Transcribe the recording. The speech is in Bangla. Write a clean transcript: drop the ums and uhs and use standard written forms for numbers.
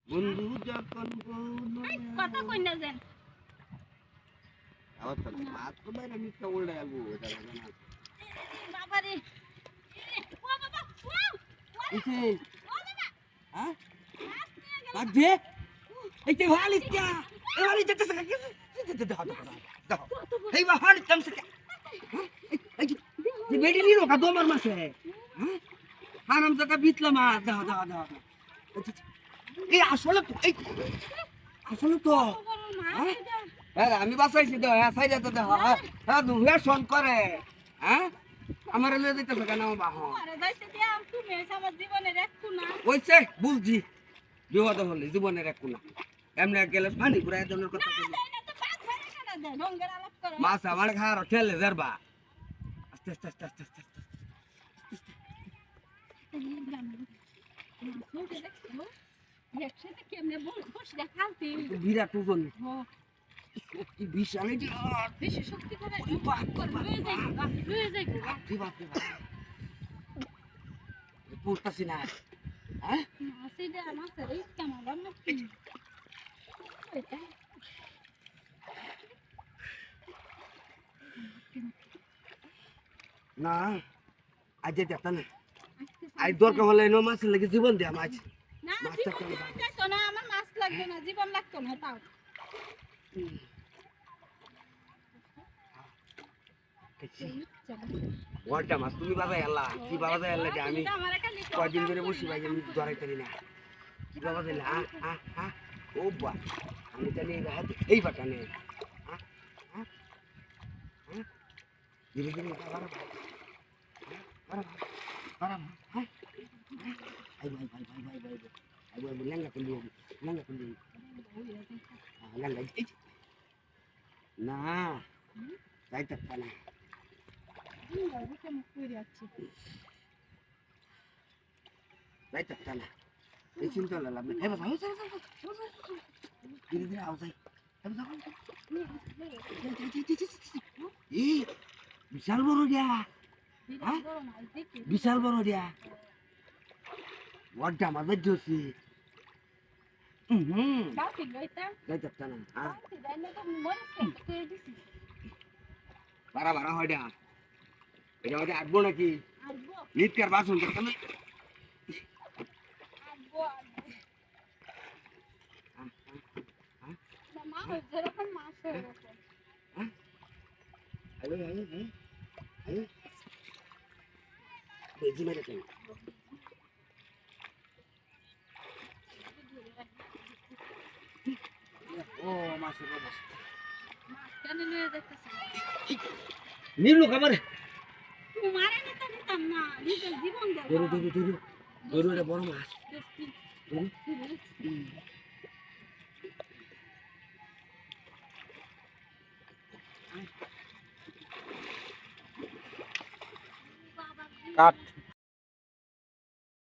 বন্ধু যখন কথা কই না যেন আবার তো মাছ তো বাইরে মিথ্যা উল্টে আলবো এটা না বাবা রে ও বাবা ইসে ও বাবা হ্যাঁ মাছ নিয়ে গেল কাজে এই যে হালিস কা এই হালিস যেতে সকা কি দাও দাও এই বা হালিস কাম সকা এই যে বেডি নি রোকা দোমার মাসে হ্যাঁ হারাম জায়গা বিতলা মা দাও দাও দাও এই আসলে তো এই আসলে তো হ্যাঁ হ্যাঁ আমি বাসাইছি দাও হ্যাঁ সাইডে তো দাও হ্যাঁ দুয়া শোন করে হ্যাঁ আমার লয়ে দিতেছ কেন বাহ আরে যাইতে দিয়া তুমি আমার জীবনে রাখতো না ওইছে বুঝছি বিপদ হলে জীবনের এক কোনা এমনি গেলে পানি ঘুরাই দেওয়ার কথা বলি এটা তো পাঁচ ধরে কেন দেয় ঢঙ্গের আলাপ করে মাছ আমার খাওয়ার ঠেলে যারবা আস্তে আস্তে আস্তে আস্তে আস্তে আস্তে একসাথে কেমনে বসে দেখালতি বিরাট ওজন ও কি বিশাল এই যে বেশি শক্তি করে বাহ, লয়ে যাই বাপ পড়তাছি না হ্যাঁ মাছের মাছের এই কেমন রান্না কি এটা না আজ যেতে না আজ দরকার হলে নো মাছের লাগে জীবন দেয়া মাছ না জীবন লাগতো না আমার মাছ লাগতো না জীবন লাগতো না তাও ওয়াটা মাছ তুমি বাজাই আল্লাহ কি বাজাই আল্লাহ যে আমি কয়দিন ধরে বসি ভাই আমি ধরাই পারি না কি বাজাই হ্যাঁ হ্যাঁ হ্যাঁ ও বা আমি জানি এই বাটা নেই হ্যাঁ হ্যাঁ হ্যাঁ ধীরে ধীরে হ্যাঁ ভাই ভাই ভাই ভাই ভাই ভাই ভাই ভাই লেঙ্গা করলি লেঙ্গা করলি লেঙ্গা না যাই থাকতা না যাই থাকতা না এই চিন্তা লাভ নেই এবার ধীরে ধীরে আও যাই এই বিশাল বড় দিয়া বিশাল বড় দিয়া ওয়াটা মাঝে জোসি যাই থাকতা না বারা বারা হয় এটা হয়তো আটবো নাকি নিত্যার বাসন করতে না বেজি মেরে কেন ও মাছের অবস্থা নিলু খাবার ধরু ধরু ধরু ধরু এটা বড় মাছ ধরু কাট